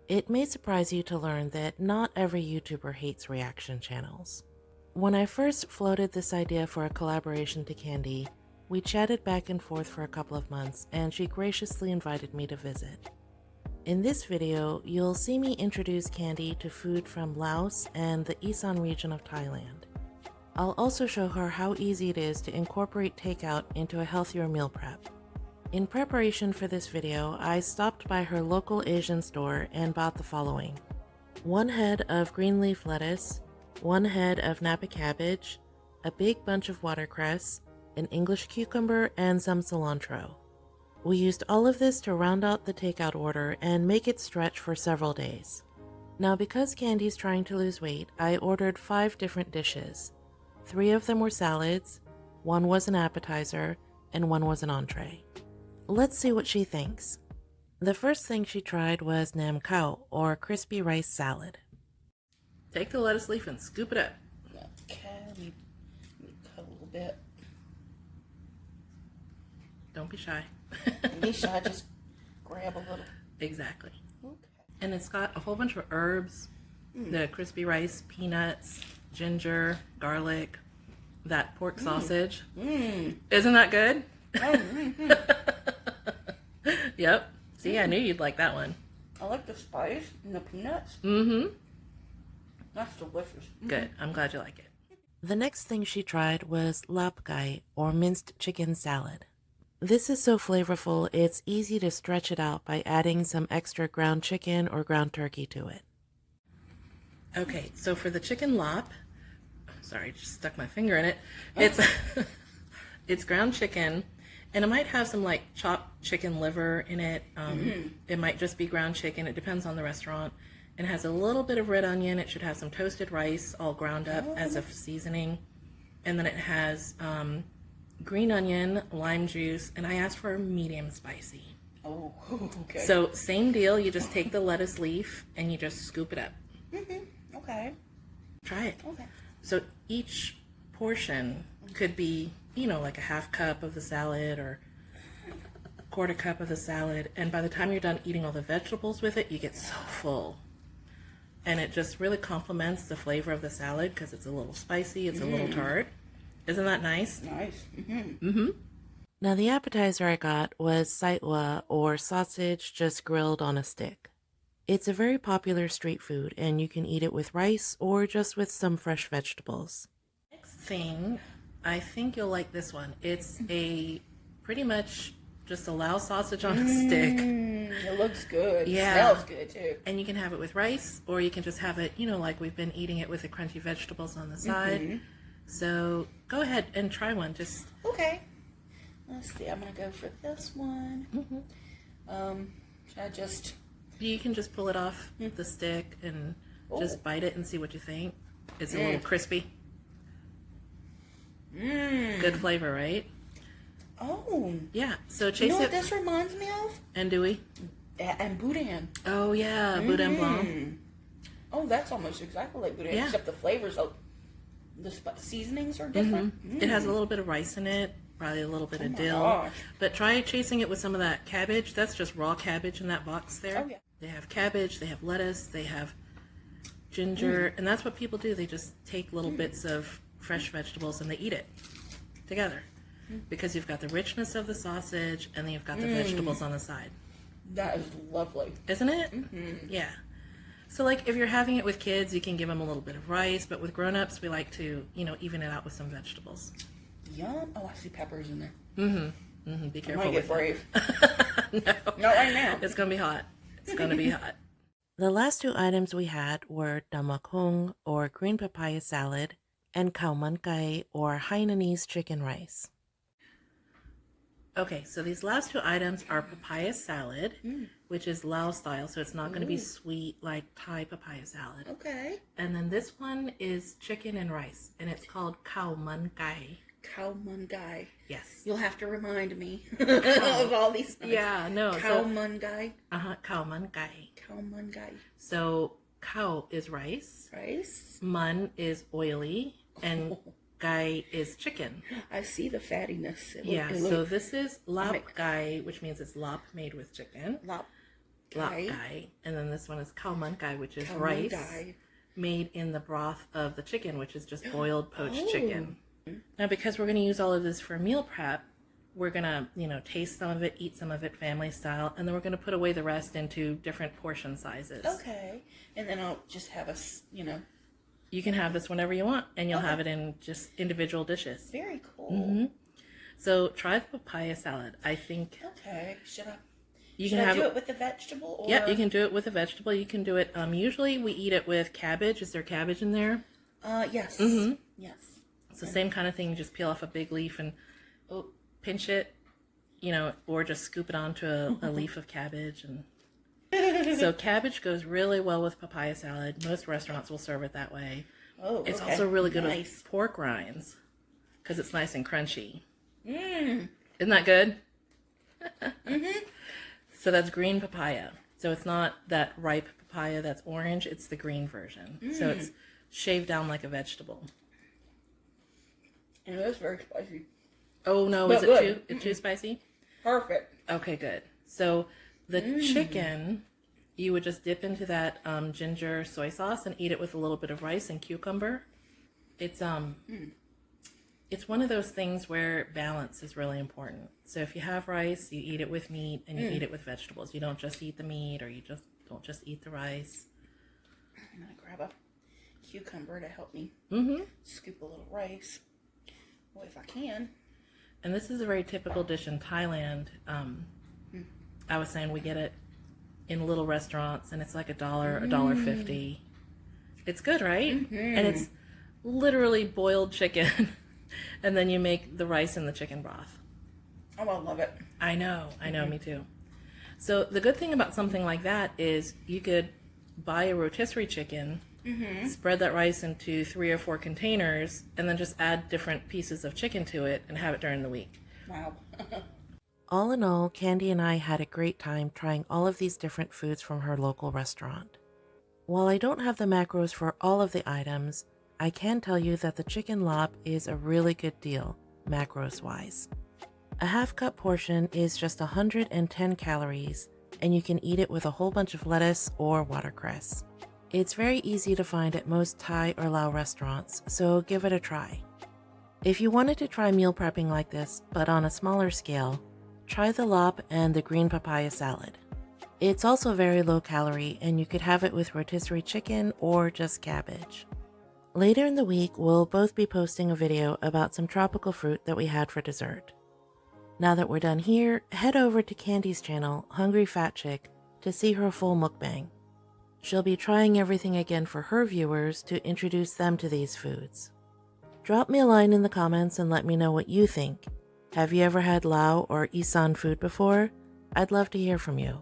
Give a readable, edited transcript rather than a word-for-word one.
It may surprise you to learn that not every YouTuber hates reaction channels. When I first floated this idea for a collaboration to Candy, we chatted back and forth for a couple of months and she graciously invited me to visit. In this video, you'll see me introduce Candy to food from Laos and the Esan region of Thailand. I'll also show her how easy it is to incorporate takeout into a healthier meal prep. In preparation for this video, I stopped by her local Asian store and bought the following: 1 head of green leaf lettuce, 1 head of Napa cabbage, a big bunch of watercress, an English cucumber, and some cilantro. We used all of this to round out the takeout order and make it stretch for several days. Now, because Candy's trying to lose weight, I ordered 5 different dishes. 3 of them were salads, 1 was an appetizer, and 1 was an entree. Let's see what she thinks. The first thing she tried was nam khao, or crispy rice salad. Take the lettuce leaf and scoop it up. Okay, let me cut a little bit. Don't be shy. Be shy, just grab a little. Exactly. Okay. And it's got a whole bunch of herbs, the crispy rice, peanuts, ginger, garlic, that pork sausage. Isn't that good? Yep. See, I knew you'd like that one. I like the spice and the peanuts. That's delicious. Good. I'm glad you like it. The next thing she tried was lapkai, or minced chicken salad. This is so flavorful, it's easy to stretch it out by adding some extra ground chicken or ground turkey to it. Okay, so for the chicken lap, sorry, just stuck my finger in it. It's ground chicken, and it might have some like chopped chicken liver in it. It might just be ground chicken. It depends on the restaurant. It has a little bit of red onion. It should have some toasted rice all ground up as a seasoning. And then it has green onion, lime juice, and I asked for medium spicy. Oh, okay. So same deal. You just take the lettuce leaf and you just scoop it up. Okay. Try it. Okay. So each portion could be, you know, like a half cup of the salad or a quarter cup of the salad. And by the time you're done eating all the vegetables with it, you get so full. And it just really complements the flavor of the salad because it's a little spicy, it's a little tart. Isn't that nice? Nice. Now the appetizer I got was saitwa, or sausage just grilled on a stick. It's a very popular street food and you can eat it with rice or just with some fresh vegetables. Next thing, I think you'll like this one. It's a pretty much just a Lao sausage on a stick. It looks good. Yeah. It smells good too. And you can have it with rice or you can just have it, you know, like we've been eating it with the crunchy vegetables on the side. So go ahead and try one. Just Okay. Let's see. I'm gonna go for this one. Should I just? You can just pull it off the stick and just bite it and see what you think. It's a little crispy. Good flavor, right? Oh. Yeah. So You chase know what it. this reminds me of? Andouille. And boudin. Oh yeah, boudin blanc. Oh, that's almost exactly like boudin, Yeah. except the flavors of the seasonings are different. It has a little bit of rice in it, probably a little bit of dill. gosh. But try chasing it with some of that cabbage. That's just raw cabbage in that box there. Oh, yeah. They have cabbage, they have lettuce, they have ginger, and that's what people do. They just take little bits of fresh vegetables and they eat it together. Because you've got the richness of the sausage and then you've got the vegetables on the side. That is lovely. Isn't it? Yeah. So like if you're having it with kids, you can give them a little bit of rice, but with grown-ups, we like to, you know, even it out with some vegetables. Yum. Oh, I see peppers in there. Be I careful might get with brave. it. No. Not right now. It's going to be hot. It's going to be hot. The last 2 items we had were damakong, or green papaya salad, and khao man kai, or Hainanese chicken rice. Okay, so these last 2 items are papaya salad, which is Lao style, so it's not going to be sweet like Thai papaya salad. Okay. And then this one is chicken and rice, and it's called khao man kai. Khao man gai. Yes. You'll have to remind me of all these things. Yeah, no. Khao man gai. Khao man kai. Khao man gai. So khao is rice, Rice. man is oily, and gai is chicken. I see the fattiness. So this is lap gai, which means it's lap made with chicken. Lap. Lao Okay. Gai, and then this one is Khao Man Gai, which is Khao Man rice Gai. made in the broth of the chicken, which is just boiled poached Oh. chicken. Now, because we're going to use all of this for meal prep, we're going to, taste some of it, eat some of it family style, and then we're going to put away the rest into different portion sizes. Okay. And then I'll just have You can have this whenever you want, and you'll have it in just individual dishes. Very cool. So try the papaya salad. I think Okay. Should I have do it with the vegetable? Or... Yeah, you can do it with a vegetable. You can do it. Usually we eat it with cabbage. Is there cabbage in there? Yes. Yes. It's the same kind of thing. You just peel off a big leaf and pinch it, or just scoop it onto a leaf of cabbage. And so cabbage goes really well with papaya salad. Most restaurants will serve it that way. Oh, It's okay. also really good Nice. with pork rinds because it's nice and crunchy. Mm. Isn't that good? So that's green papaya. So it's not that ripe papaya that's orange. It's the green version. So it's shaved down like a vegetable. And it is very spicy. Oh no, But is it good. too spicy? Perfect. Okay, good. So the chicken, you would just dip into that ginger soy sauce and eat it with a little bit of rice and cucumber. It's it's one of those things where balance is really important. So if you have rice, you eat it with meat and you eat it with vegetables. You don't just eat the meat, or you just don't just eat the rice. I'm gonna grab a cucumber to help me scoop a little rice. Well, if I can. And this is a very typical dish in Thailand. I was saying we get it in little restaurants, and it's like $1, $1.50. It's good, right? And it's literally boiled chicken, and then you make the rice in the chicken broth. Oh, I love it. I know, me too. So the good thing about something like that is you could buy a rotisserie chicken, spread that rice into 3 or 4 containers, and then just add different pieces of chicken to it and have it during the week. Wow. All in all, Candy and I had a great time trying all of these different foods from her local restaurant. While I don't have the macros for all of the items, I can tell you that the chicken lop is a really good deal, macros-wise. A half-cup portion is just 110 calories, and you can eat it with a whole bunch of lettuce or watercress. It's very easy to find at most Thai or Lao restaurants, so give it a try. If you wanted to try meal prepping like this, but on a smaller scale, try the lop and the green papaya salad. It's also very low calorie, and you could have it with rotisserie chicken or just cabbage. Later in the week, we'll both be posting a video about some tropical fruit that we had for dessert. Now that we're done here, head over to Candy's channel, Hungry Fat Chick, to see her full mukbang. She'll be trying everything again for her viewers to introduce them to these foods. Drop me a line in the comments and let me know what you think. Have you ever had Lao or Esan food before? I'd love to hear from you.